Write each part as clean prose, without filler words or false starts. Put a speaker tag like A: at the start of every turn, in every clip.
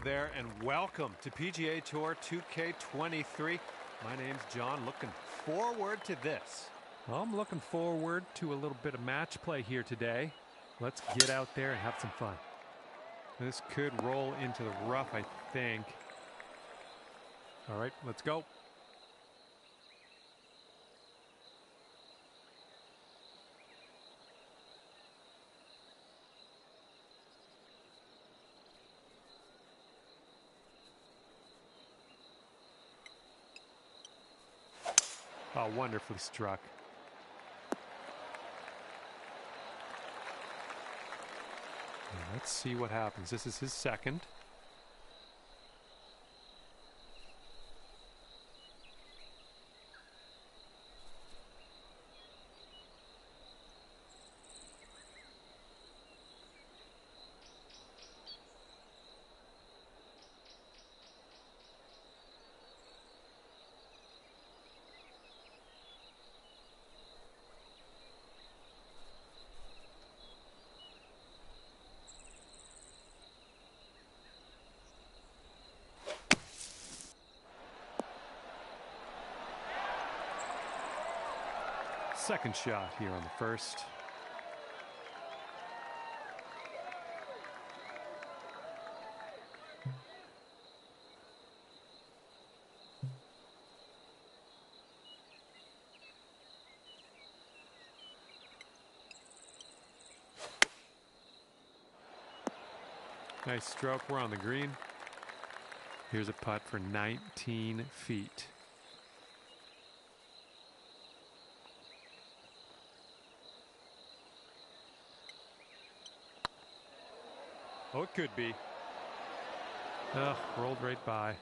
A: There and welcome to PGA Tour 2K23. My name's John. Looking forward to this.
B: Well, I'm looking forward to a little bit of match play here today. Let's get out there and have some fun.
A: This could roll into the rough, I think.
B: All right, let's go.
A: Oh, wonderfully struck.
B: Let's see what happens. This is his second.
A: Second shot here on the first.
B: Nice stroke. We're on the green. Here's a putt for 19 feet.
A: Oh, it could be.
B: Rolled right by.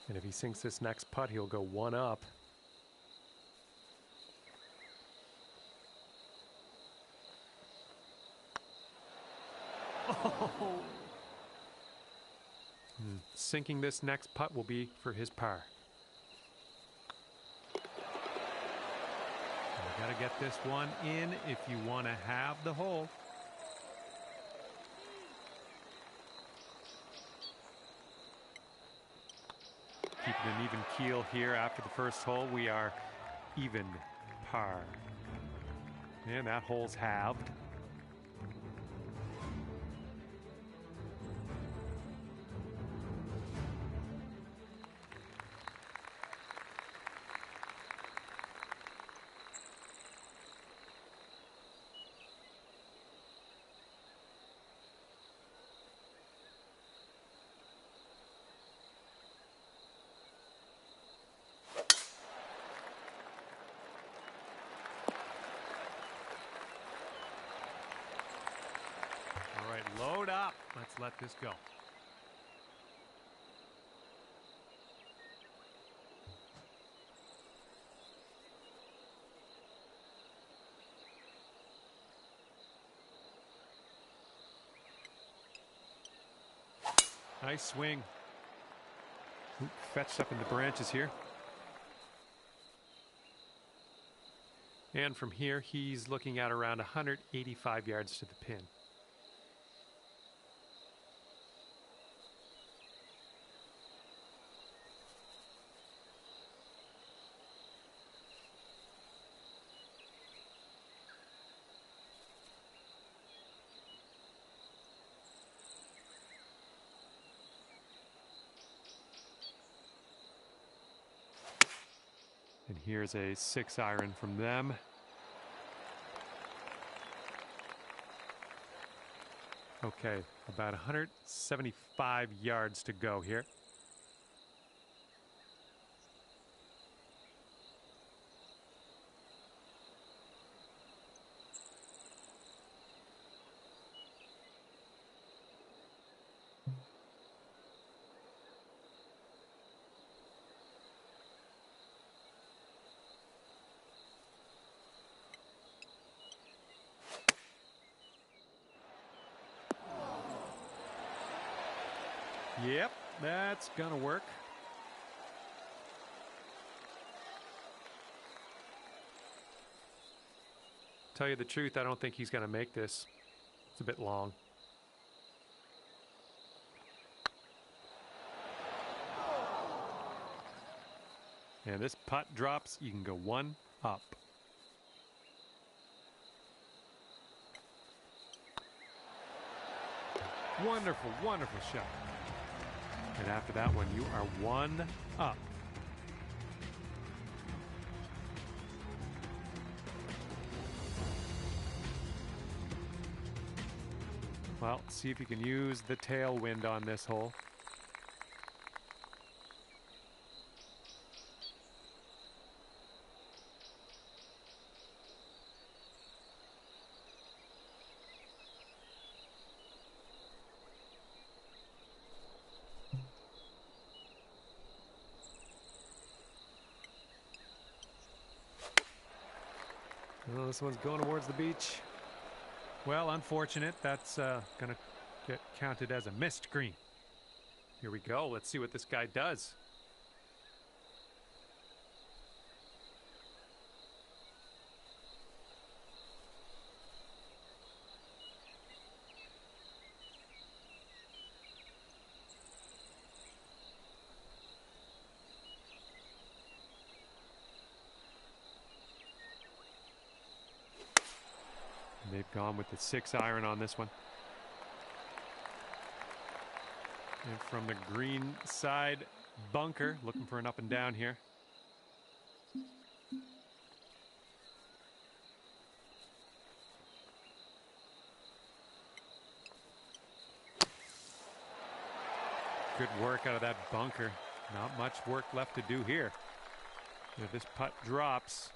B: And if he sinks this next putt, he'll go one up.
A: Oh.
B: Sinking this next putt will be for his par.
A: You got to get this one in if you want to have the hole. Keeping an even keel here after the first hole. We are even par. And that hole's halved. Load up. Let's let this go. Nice swing.
B: Fetched up in the branches here. And from here, he's looking at around 185 yards to the pin. Here's a 6-iron from them. Okay, about 175 yards to go here. Yep, that's gonna work. Tell you the truth, I don't think he's gonna make this. It's a bit long. And this putt drops, you can go 1 up. Wonderful, wonderful shot. And after that one, you are 1 up. Well, see if you can use the tailwind on this hole. Well, this one's going towards the beach. Well, unfortunate. That's going to get counted as a missed green. Here we go. Let's see what this guy does. They've gone with the 6-iron on this one. And from the green side bunker, looking for an up and down here. Good work out of that bunker. Not much work left to do here. If this putt drops,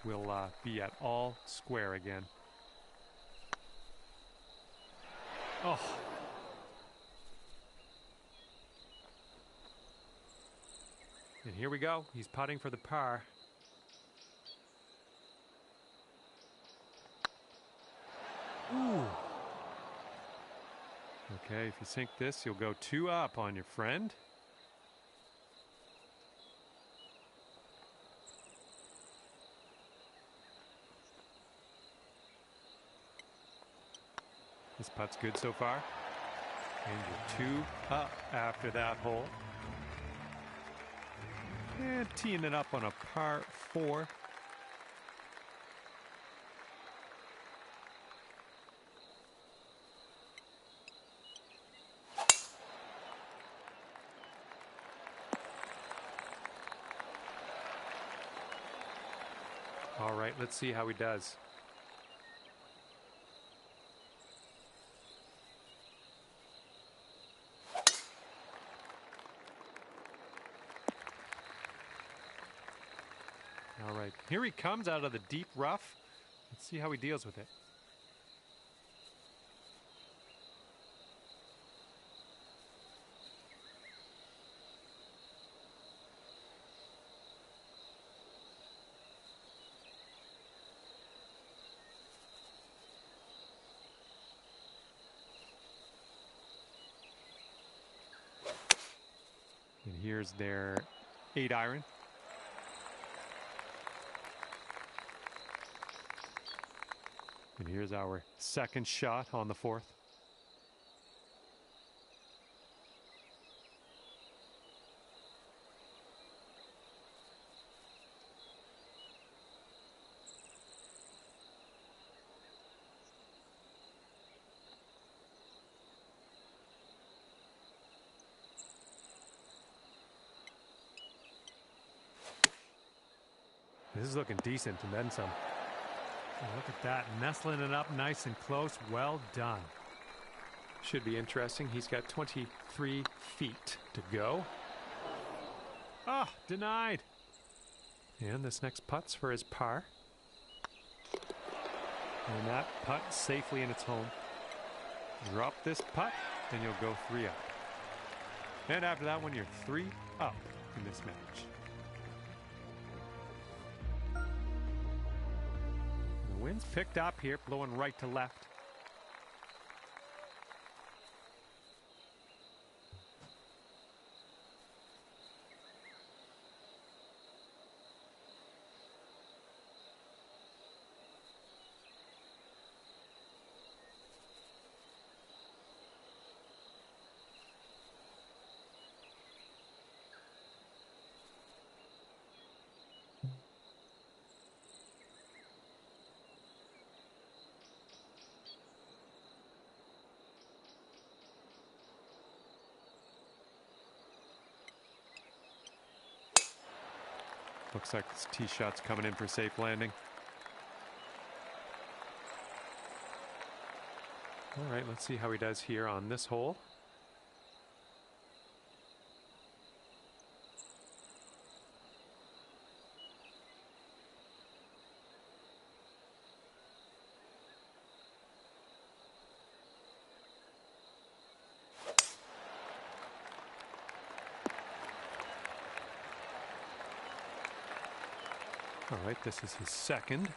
B: we'll be at all square again. Oh. And here we go. He's putting for the par. Ooh. Okay, if you sink this, you'll go 2 up on your friend. This putt's good so far. And you're 2 up after that hole. And teeing it up on a par 4. All right, let's see how he does. All right, here he comes out of the deep rough. Let's see how he deals with it. And here's their 8-iron. And here's our second shot on the 4th. This is looking decent and then some. Oh, look at that, nestling it up nice and close. Well done. Should be interesting. He's got 23 feet to go. Ah, denied. And this next putt's for his par. And that putt safely in its home. Drop this putt, and you'll go 3 up. And after that one, you're 3 up in this match. The wind's picked up here, blowing right to left. Looks like this tee shot's coming in for safe landing. All right, let's see how he does here on this hole. All right, this is his second.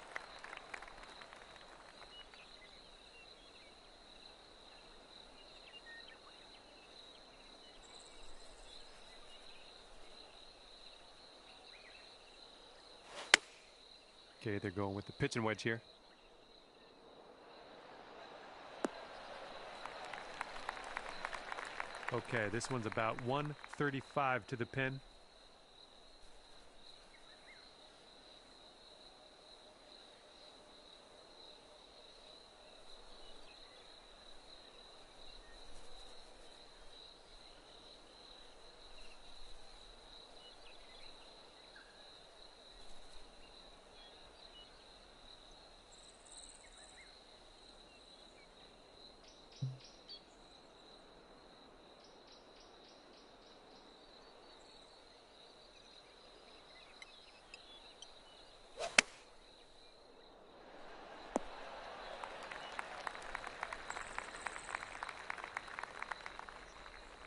B: Okay, they're going with the pitch and wedge here. Okay, this one's about 135 to the pin.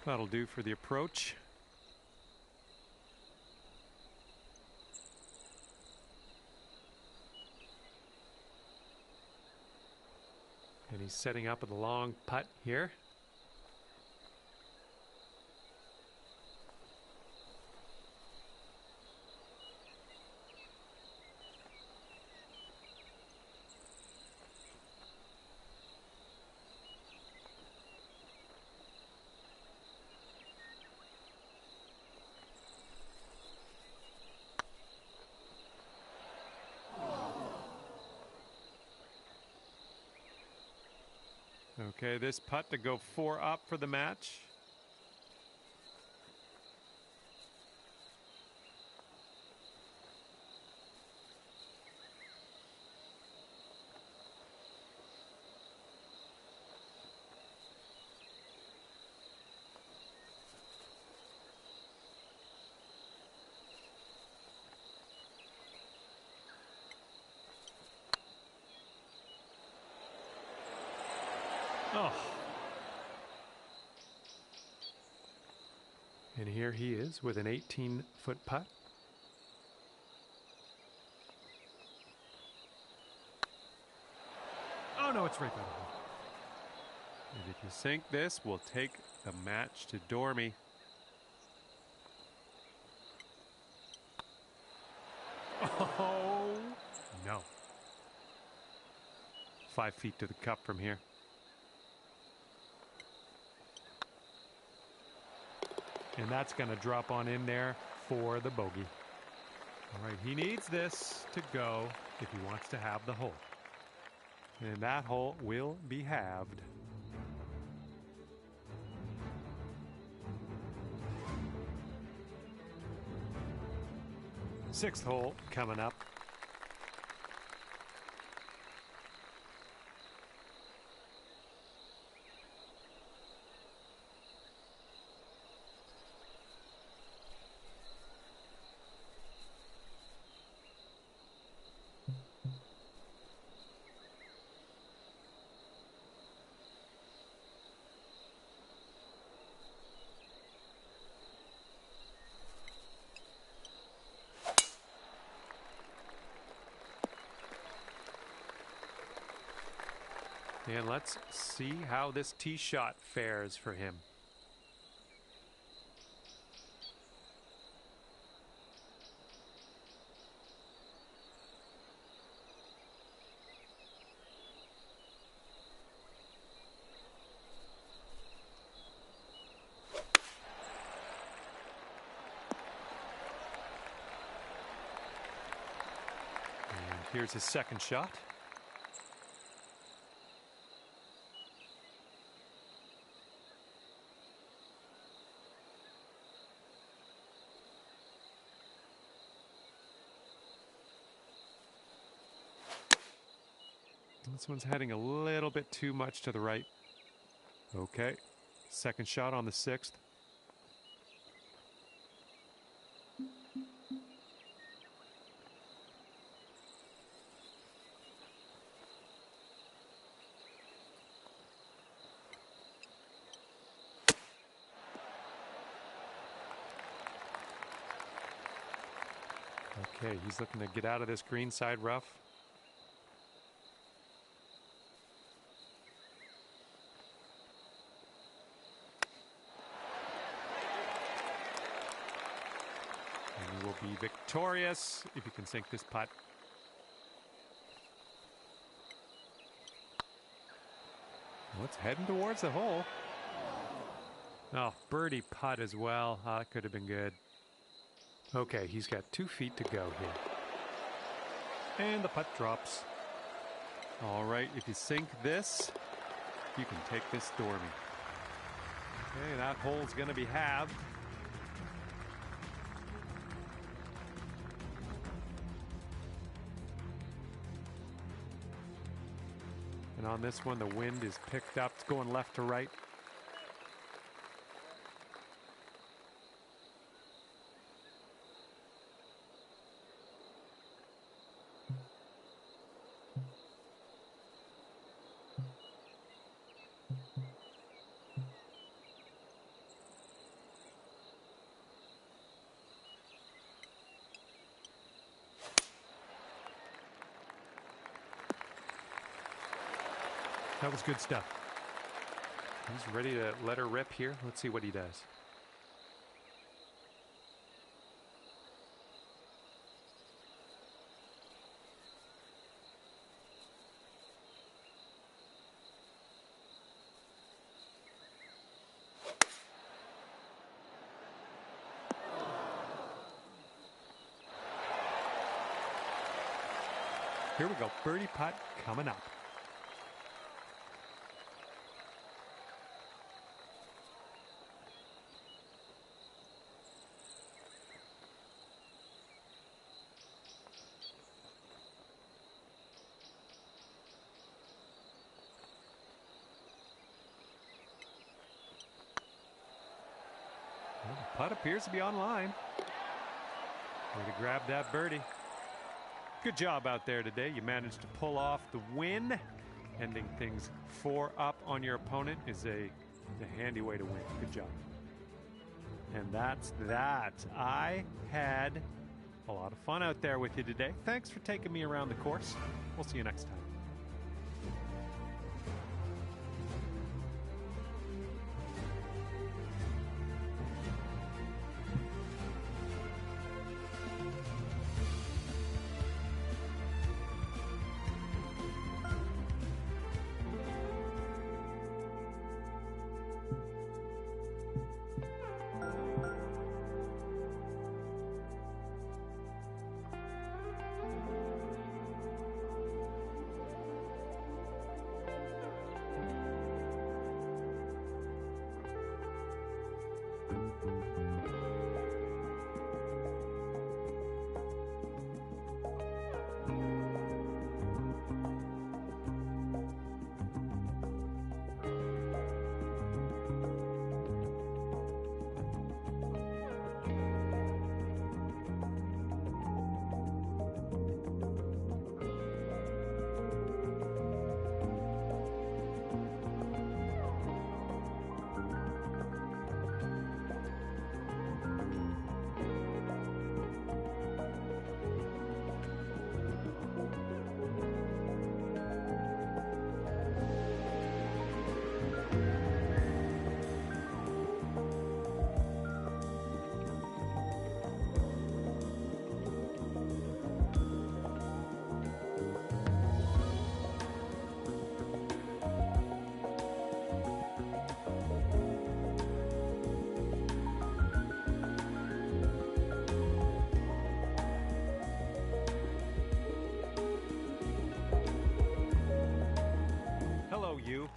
B: That'll do for the approach. And he's setting up with a long putt here. Okay, this putt to go 4 up for the match. Oh. And here he is with an 18-foot putt. Oh no, it's right by the hole. And if you sink this, we'll take the match to Dormy. Oh no. 5 feet to the cup from here. And that's going to drop on in there for the bogey. All right, he needs this to go if he wants to have the hole. And that hole will be halved. Sixth hole coming up. And let's see how this tee shot fares for him. And here's his second shot. This one's heading a little bit too much to the right. Okay, second shot on the 6th. Okay, he's looking to get out of this greenside rough. And he will be victorious if he can sink this putt. Well, it's heading towards the hole. Oh, birdie putt as well. Oh, that could have been good. Okay, he's got 2 feet to go here. And the putt drops. All right, if you sink this, you can take this stormy. Okay, that hole's going to be halved. And on this one, the wind is picked up. It's going left to right. That was good stuff. He's ready to let her rip here. Let's see what he does. Here we go. Birdie putt coming up. Well, the putt appears to be online. Way to grab that birdie. Good job out there today. You managed to pull off the win. Ending things 4 up on your opponent is a handy way to win. Good job. And that's that. I had a lot of fun out there with you today. Thanks for taking me around the course. We'll see you next time.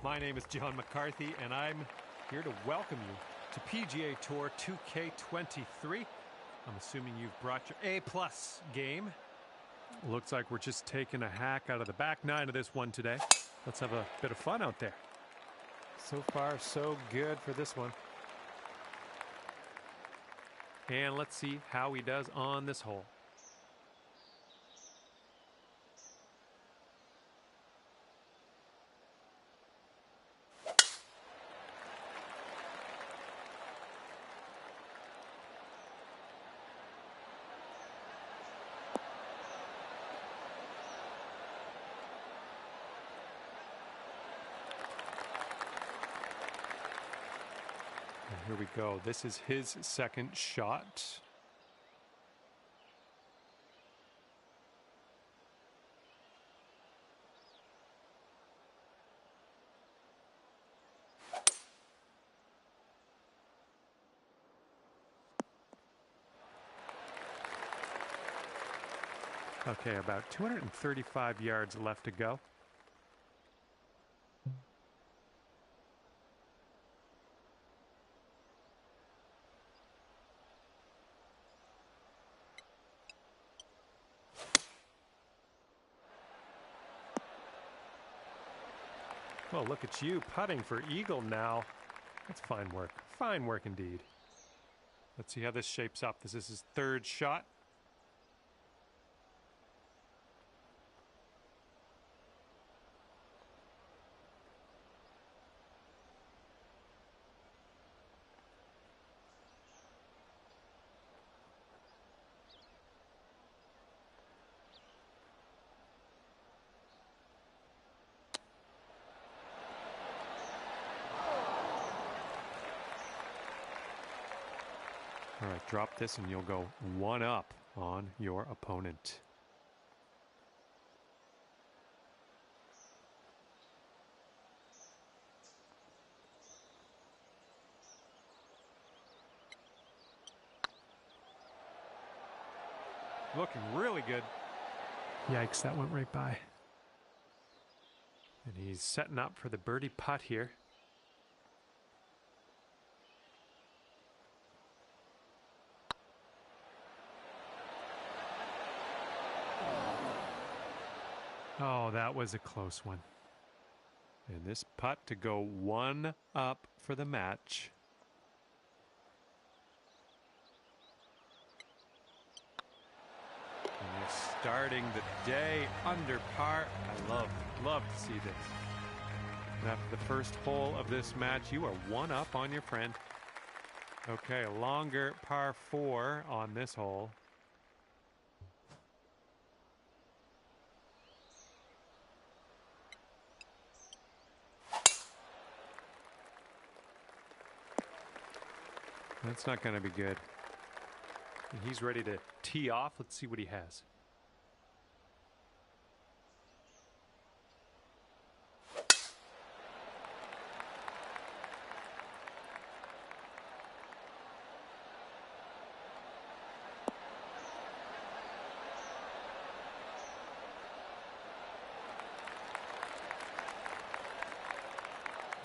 B: My name is John McCarthy, and I'm here to welcome you to PGA Tour 2K23. I'm assuming you've brought your A-plus game. Looks like we're just taking a hack out of the back nine of this one today. Let's have a bit of fun out there. So far, so good for this one. And let's see how he does on this hole. Here we go. This is his second shot. Okay, about 235 yards left to go. Well, look at you putting for eagle now. That's fine work. Fine work indeed. Let's see how this shapes up. This is his third shot. All right, drop this and you'll go one up on your opponent. Looking really good. Yikes, that went right by. And he's setting up for the birdie putt here. Oh, that was a close one. And this putt to go one up for the match. And you're starting the day under par. I love to see this. And after the first hole of this match, you are one up on your friend. Okay, a longer par 4 on this hole. That's not going to be good. And he's ready to tee off. Let's see what he has.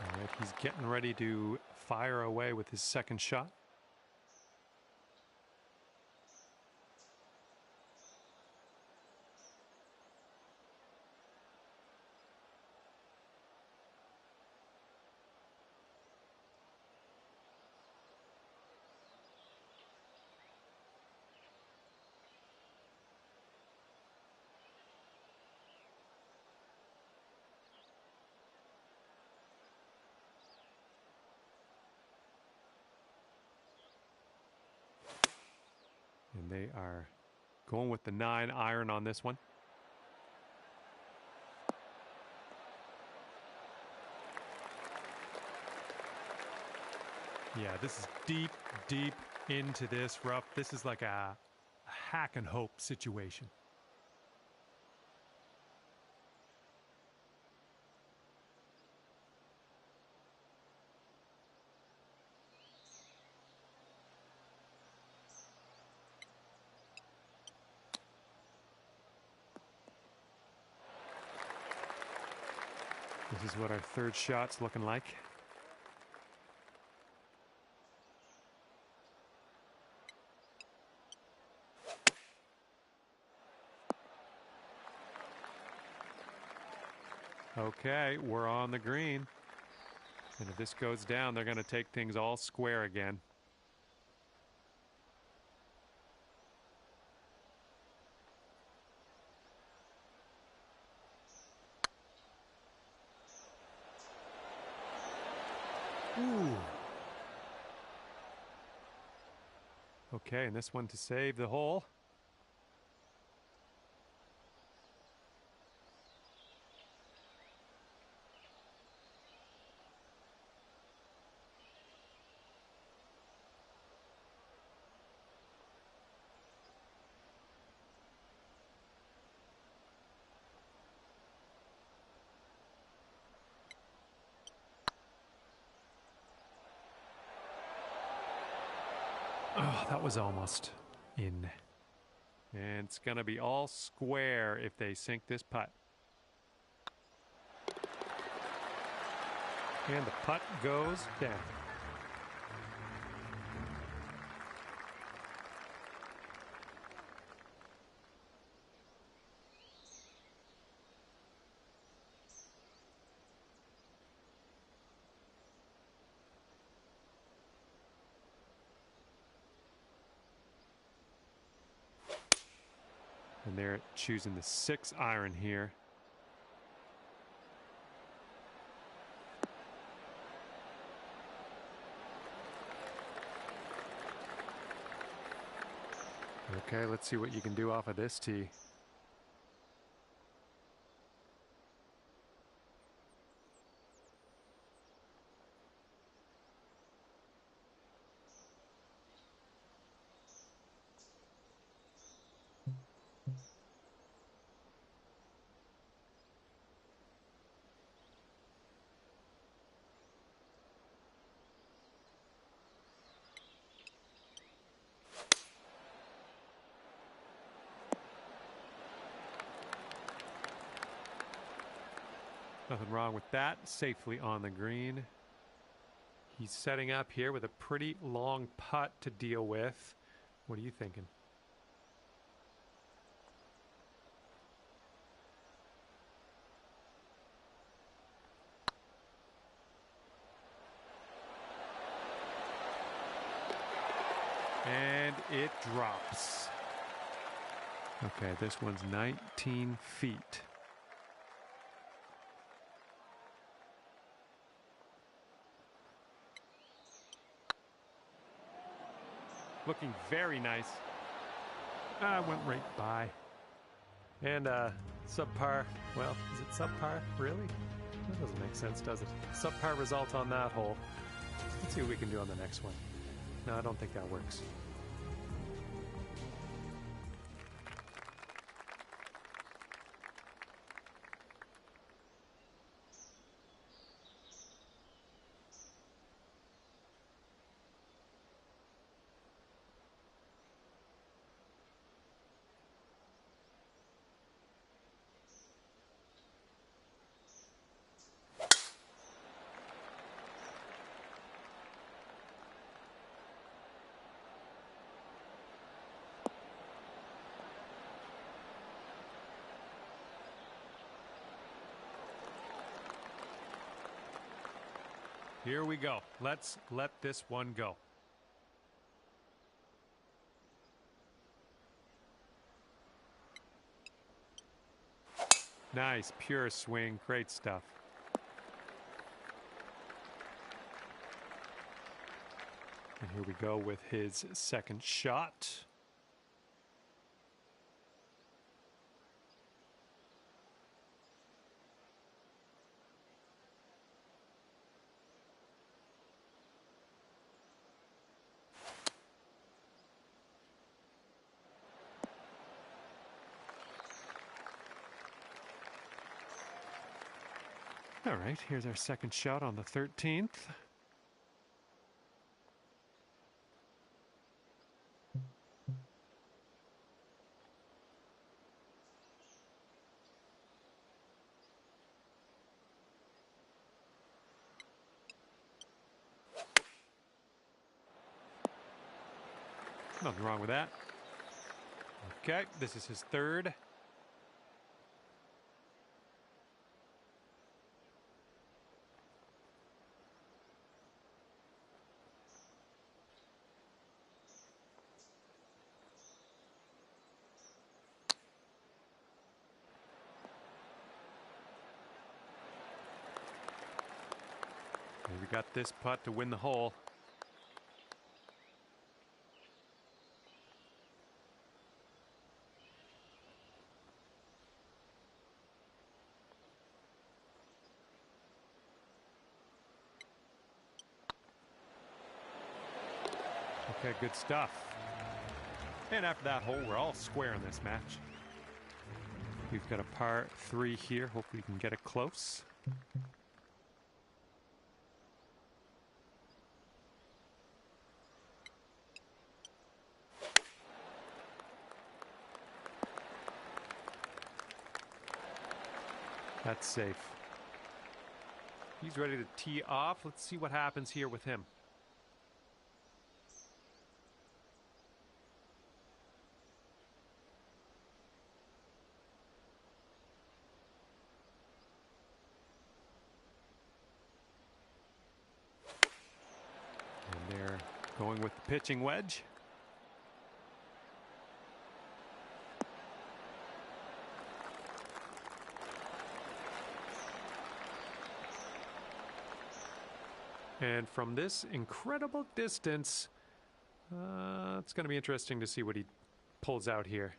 B: All right, he's getting ready to fire away with his second shot. And they are going with the 9-iron on this one. Yeah, this is deep into this rough. This is like a hack and hope situation.
A: This is what our third shot's looking like. Okay, we're on the green. And if this goes down, they're going to take things all square again. Ooh. Okay, and this one to save the hole. Oh, that was almost in. And it's going to be all square if they sink this putt. And the putt goes down. And they're choosing the 6-iron here. Okay, let's see what you can do off of this tee. Nothing wrong with that. Safely on the green. He's setting up here with a pretty long putt to deal with. What are you thinking? And it drops. Okay, this one's 19 feet. Looking very nice. Went right by. And subpar. Well, is it subpar? Really? That doesn't make sense, does it? Subpar result on that hole. Let's see what we can do on the next one. No, I don't think that works. Here we go. Let's let this one go. Nice, pure swing. Great stuff. And here we go with his second shot. All right, here's our second shot on the 13th.
B: Nothing wrong with that. Okay, this is his third. We got this putt to win the hole. Okay, good stuff. And after that hole, we're all square in this match. We've got a par 3 here. Hope we can get it close. That's safe. He's ready to tee off. Let's see what happens here with him. And they're going with the pitching wedge. And from this incredible distance, it's going to be interesting to see what he pulls out here.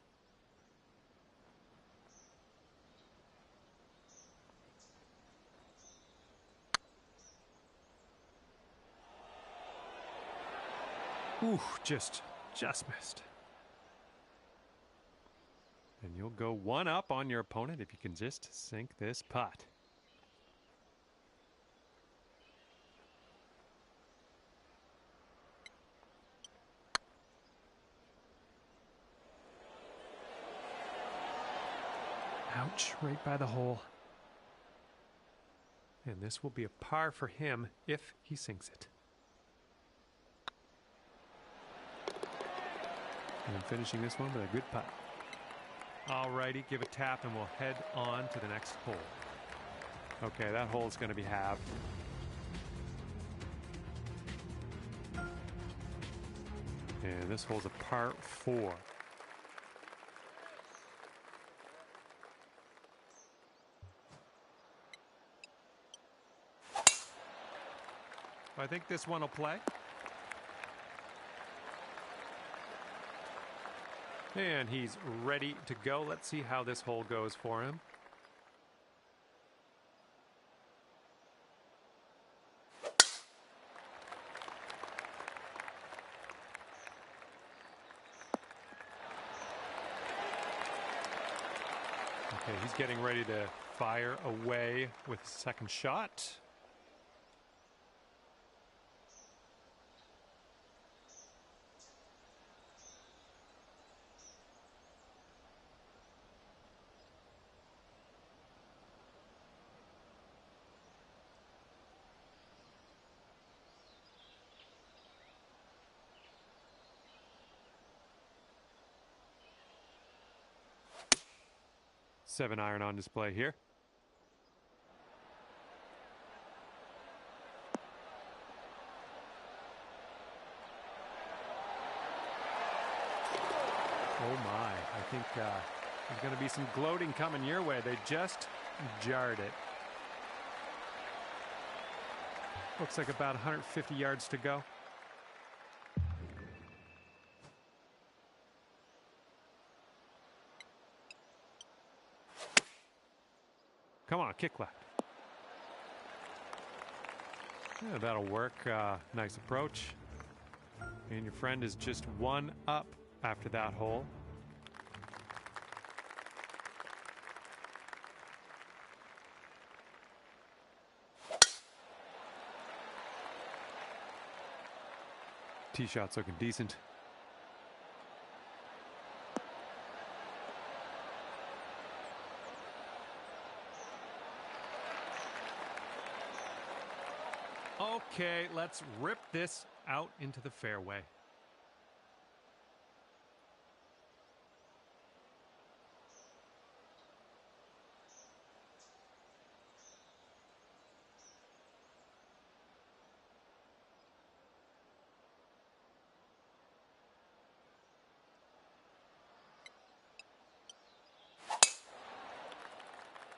B: Ooh, just missed. And you'll go one up on your opponent if you can just sink this putt. Ouch, right by the hole. And this will be a par for him if he sinks it. And finishing this one with a good putt. Alrighty, give a tap and we'll head on to the next hole. Okay, that hole's going to be halved. And this hole's a par 4. I think this one will play. And he's ready to go. Let's see how this hole goes for him. Okay, he's getting ready to fire away with his second shot. Seven iron on display here. Oh my, I think there's going to be some gloating coming your way. They just jarred it. Looks like about 150 yards to go. Come on, kick left. Yeah, that'll work. Nice approach. And your friend is just one up after that hole. Tee shot's looking decent. Okay, let's rip this out into the fairway.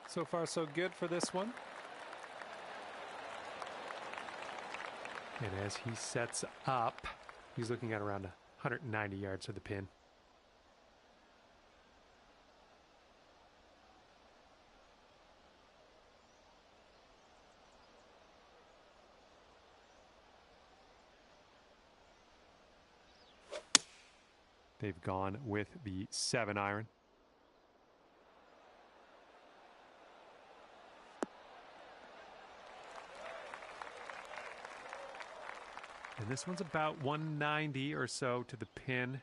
B: So far, so good for this one. And as he sets up, he's looking at around 190 yards to the pin. They've gone with the 7-iron. And this one's about 190 or so to the pin.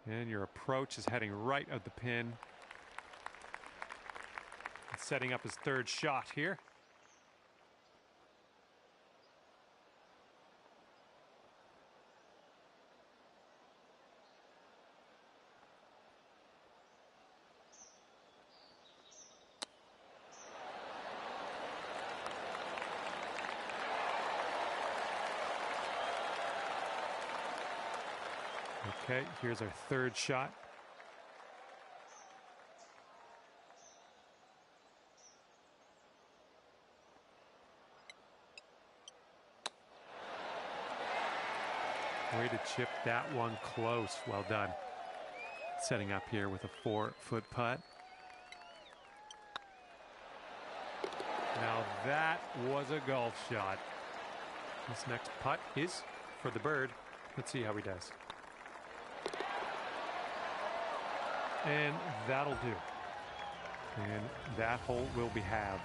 B: And your approach is heading right at the pin. Setting up his third shot here. Okay, here's our third shot. Way to chip that one close. Well done. Setting up here with a 4-foot putt. Now that was a golf shot. This next putt is for the bird. Let's see how he does. And that'll do. And that hole will be halved.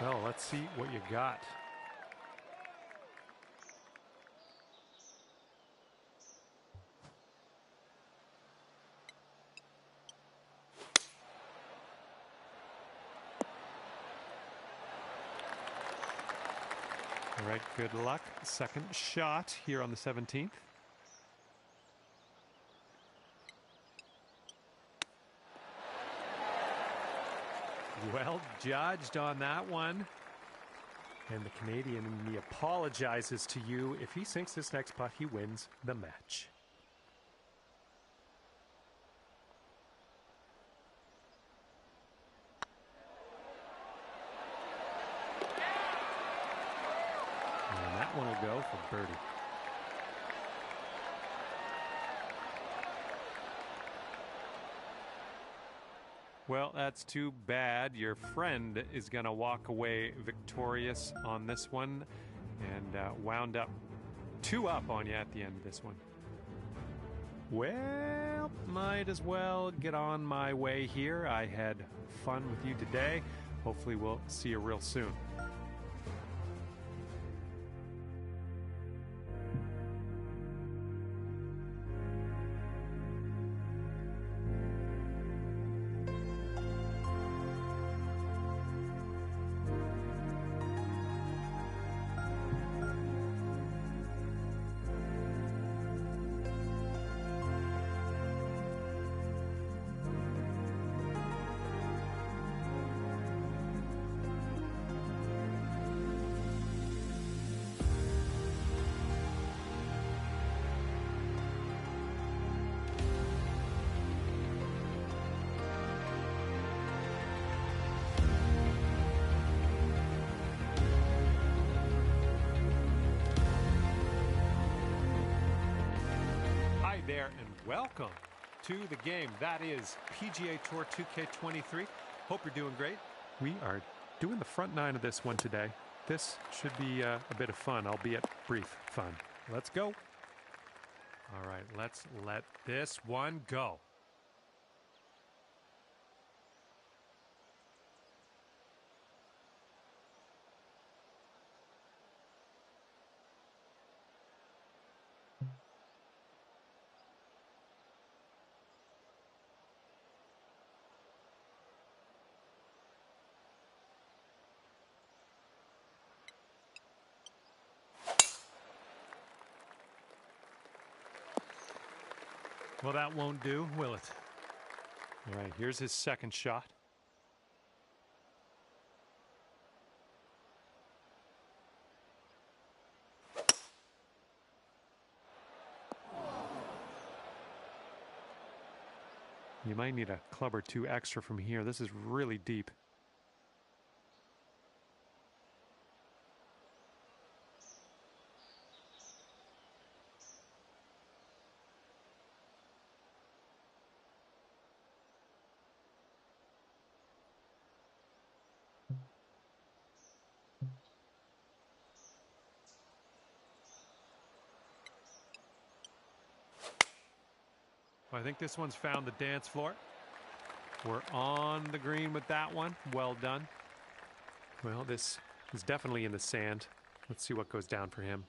B: Well, let's see what you got. All right, good luck. Second shot here on the 17th. Well judged on that one. And the Canadian in me apologizes to you. If he sinks this next putt, he wins the match. And that one will go for birdie. Well, that's too bad. Your friend is going to walk away victorious on this one and wound up 2 up on you at the end of this one. Well, might as well get on my way here. I had fun with you today. Hopefully we'll see you real soon. There and welcome to the game. That is PGA Tour 2K23. Hope you're doing great. We are doing the front 9 of this one today. this should be a bit of fun, albeit brief fun. Let's go. All right, let's let this one go. Well, that won't do, will it? All right, here's his second shot. You might need a club or two extra from here. This is really deep. Well, I think this one's found the dance floor. We're on the green with that one. Well done. Well, this is definitely in the sand. Let's see what goes down for him.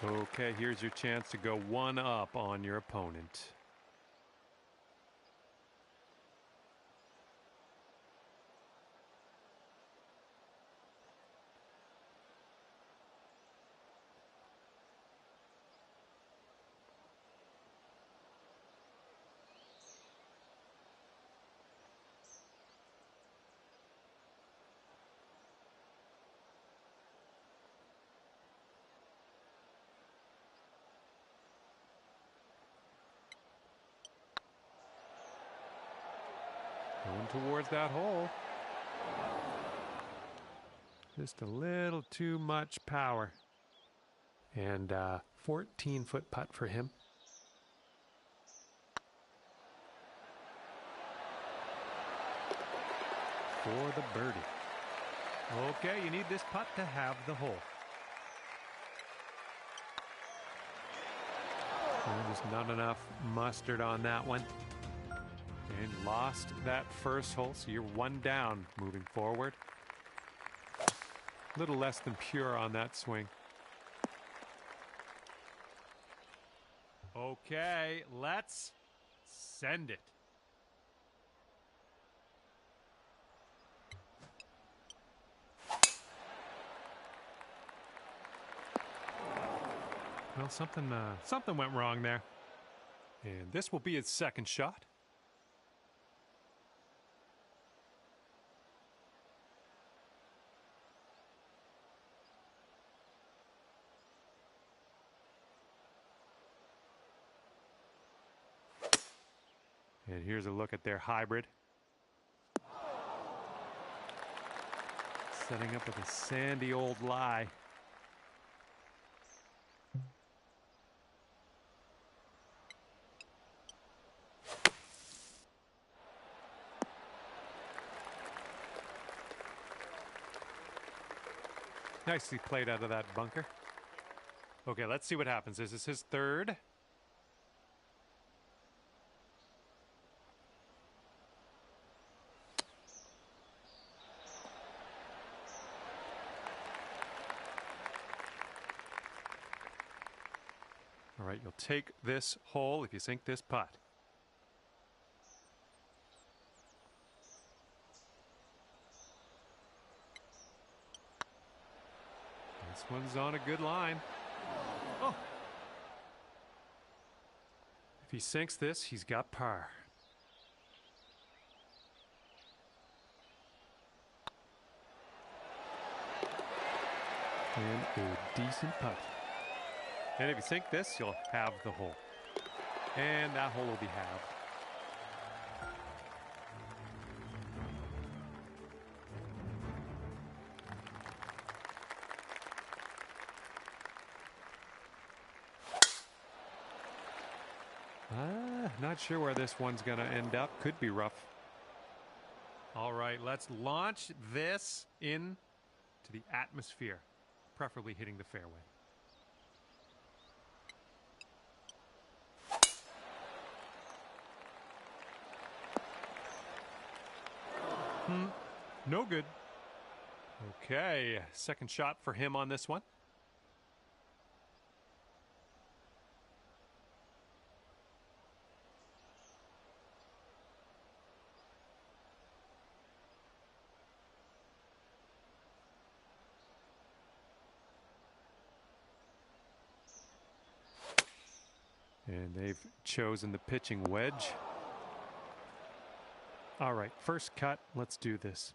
B: Okay, here's your chance to go one up on your opponent. Going towards that hole. Just a little too much power. And 14-foot putt for him. For the birdie. Okay, you need this putt to have the hole. Just not enough mustard on that one. And lost that first hole, so you're one down moving forward. A little less than pure on that swing. Okay, let's send it. Well, something went wrong there. And this will be his second shot. And here's a look at their hybrid. Setting up with a sandy old lie. Nicely played out of that bunker. Okay, let's see what happens. This is his third. All right, you'll take this hole if you sink this putt. This one's on a good line. Oh! If he sinks this, he's got par. And a decent putt. And if you sink this, you'll have the hole. And that hole will be halved. Not sure where this one's going to end up. Could be rough. All right, let's launch this in to the atmosphere, preferably hitting the fairway. No good. Okay, second shot for him on this one. And they've chosen the pitching wedge. All right, first cut. Let's do this.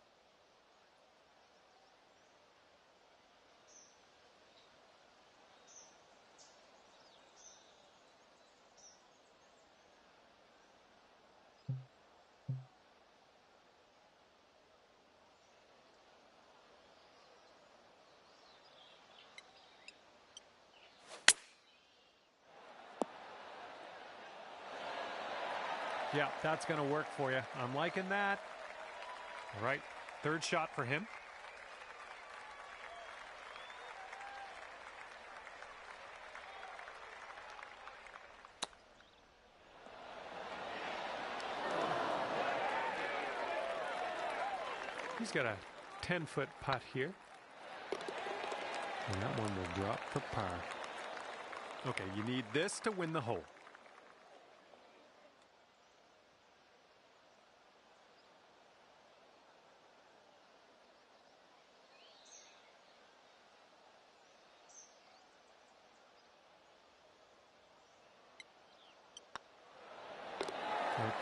B: Yeah, that's going to work for you. I'm liking that. All right, third shot for him. He's got a 10-foot putt here. And that one will drop for par. Okay, you need this to win the hole.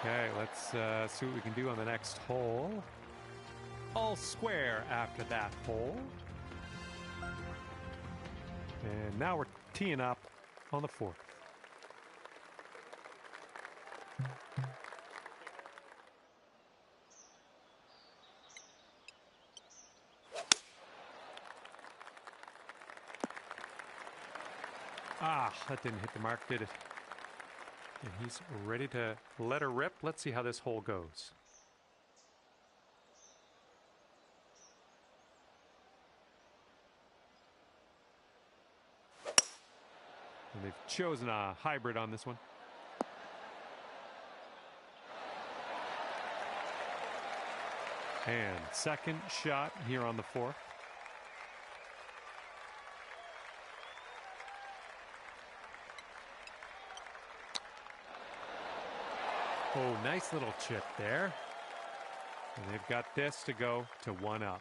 B: Okay, let's see what we can do on the next hole. All square after that hole. And now we're teeing up on the fourth. Ah, that didn't hit the mark, did it? And he's ready to let her rip. Let's see how this hole goes. And they've chosen a hybrid on this one. And second shot here on the fourth. Oh, nice little chip there. And they've got this to go to 1 up.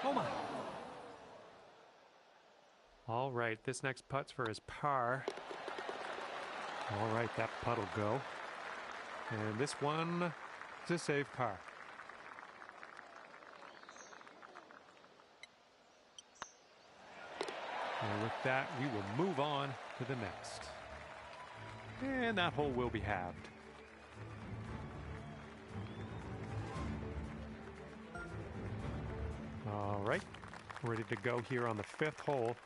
B: Oh my. All right, this next putt's for his par. All right, that putt will go. And this one to save par. And with that, we will move on to the next. And that hole will be halved. All right, ready to go here on the fifth hole.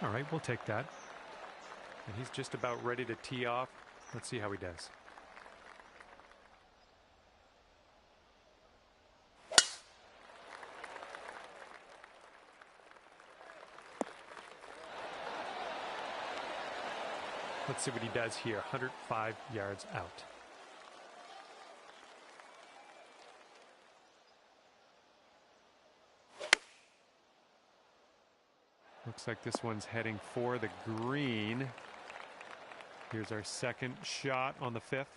B: All right, we'll take that. And he's just about ready to tee off. Let's see how he does. Let's see what he does here. 105 yards out. Looks like this one's heading for the green. Here's our second shot on the fifth.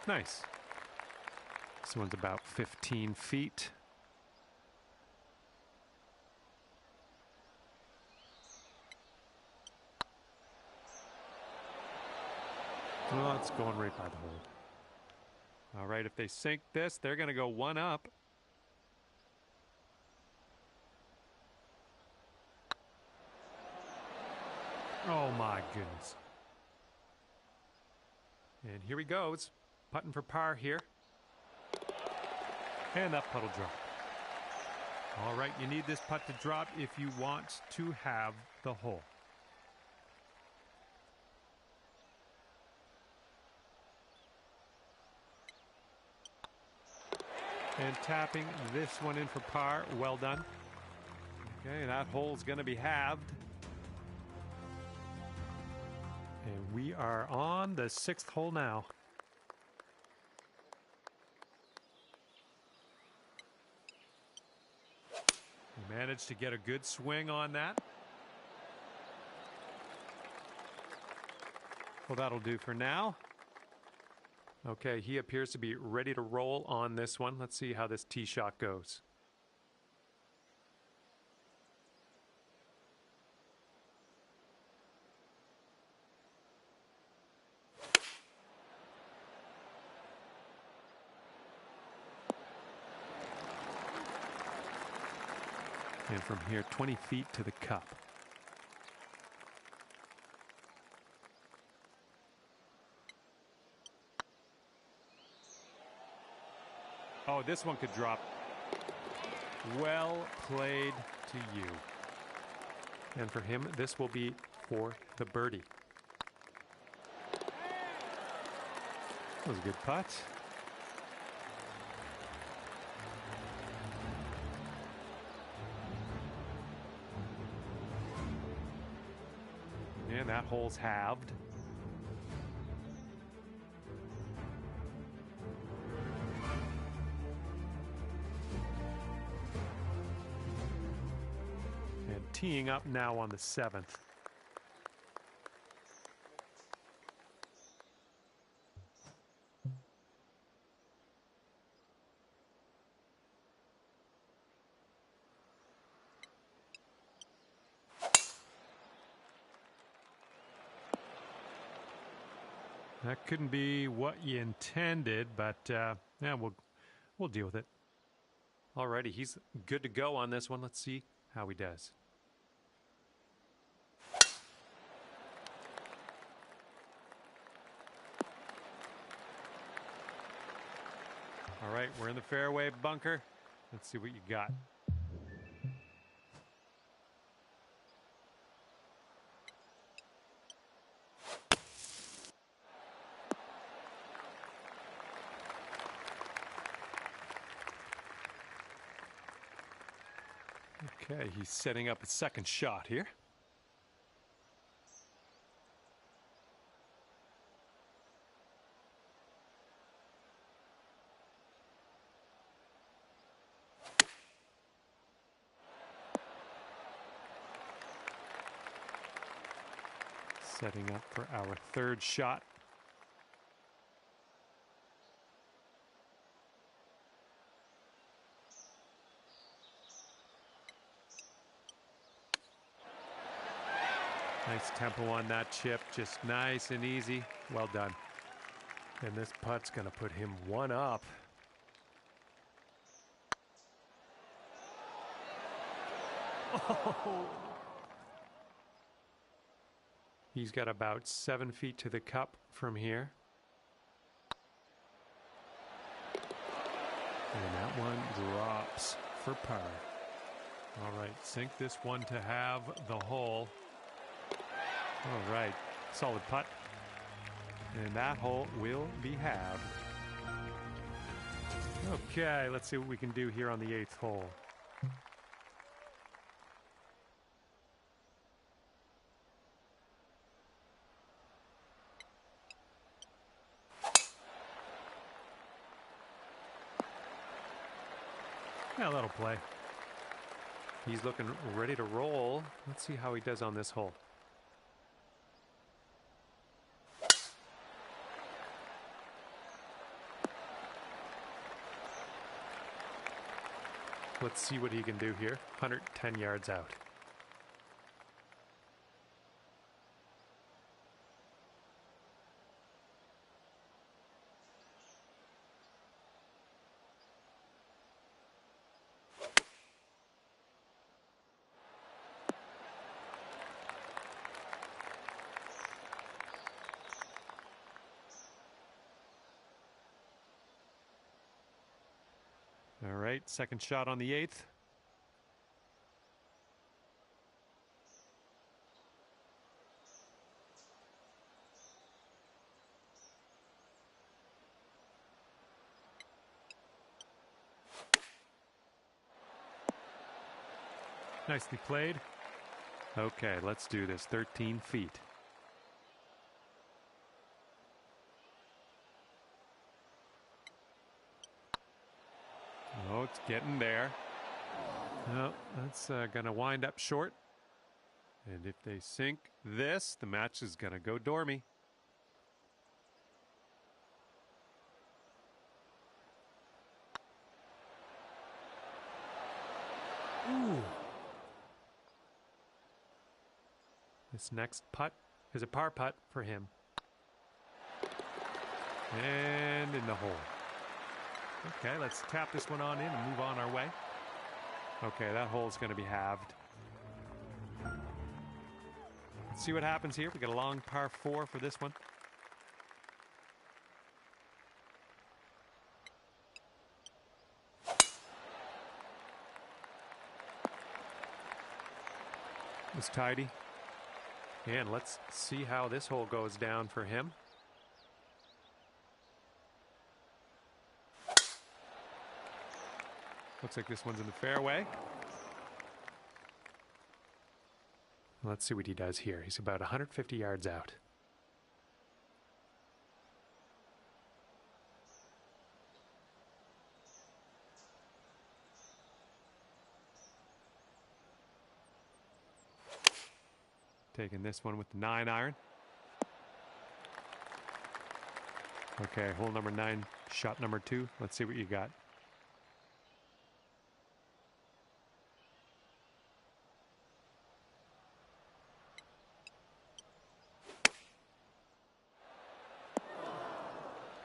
B: Nice.
A: This one's about 15 feet. Oh, it's going right by the hole. All right, if they sink this, they're going to go one up. Oh my goodness. And here he goes, putting for par here. And that putt will drop. All right, you need this putt to drop if you want to have the hole. And tapping this one in for par. Well done. Okay, that hole's going to be halved. And we are on the 6th hole now. We managed to get a good swing on that. Well, that'll do for now. Okay, he appears to be ready to roll on this one. Let's see how this tee shot goes. And from here, 20 feet to the cup. Oh, this one could drop. Well played to you. And for him, this will be for the birdie. That was a good putt. And that hole's halved. Teeing up now on the 7th. That couldn't be what you intended, but yeah, we'll deal with it. Alrighty, he's good to go on this one. Let's see how he does. All right, we're in the fairway bunker. Let's see what you got. Okay, he's setting up a second shot here. Setting up for our third shot. Nice tempo on that chip, just nice and easy. Well done. And this putt's going to put him one up. Oh. He's got about 7 feet to the cup from here. And that one drops for par. All right, sink this one to have the hole. All right, solid putt. And that hole will be halved. Okay, let's see what we can do here on the 8th hole. Yeah, that'll play. He's looking ready to roll. Let's see how he does on this hole.
B: Let's see what he can do here. 110 yards out. All right, second shot on the 8th. Nicely played. Okay, let's do this. 13 feet. Oh, it's getting there. No, that's going to wind up short. And if they sink this, the match is going to go dormy. Ooh. This next putt is a par putt for him. And in the hole. Okay, let's tap this one on in and move on our way. Okay, that hole's going to be halved. Let's see what happens here. We got a long par 4 for this one. It's tidy. And let's see how this hole goes down for him. Looks like this one's in the fairway. Let's see what he does here. He's about 150 yards out. Taking this one with the 9-iron. Okay, hole number 9, shot number 2. Let's see what you got.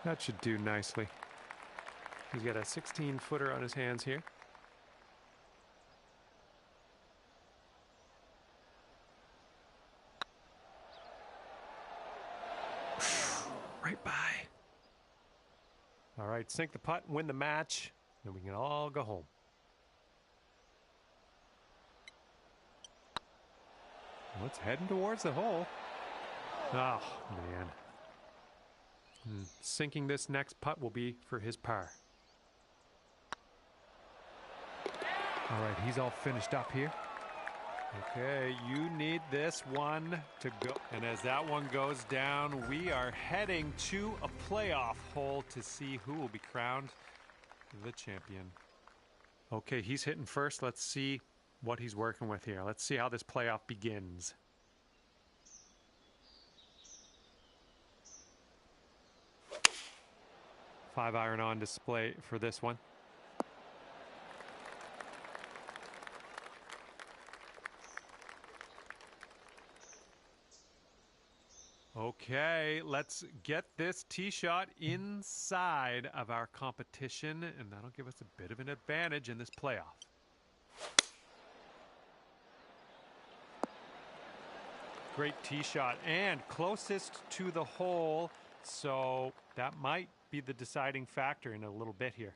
B: That should do nicely. He's got a 16-footer on his hands here. Right by. All right, sink the putt, win the match, and we can all go home. Well, it's heading towards the hole. Oh, man. Sinking this next putt will be for his par. All right, he's all finished up here. Okay, you need this one to go. And as that one goes down, we are heading to a playoff hole to see who will be crowned the champion. Okay, he's hitting first. Let's see what he's working with here. Let's see how this playoff begins. Five-iron on display for this one. Okay, let's get this tee shot inside of our competition, and that'll give us a bit of an advantage in this playoff. Great tee shot, and closest to the hole, so that might be the deciding factor in a little bit here.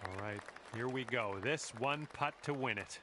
B: All right, here we go. This one putt to win it.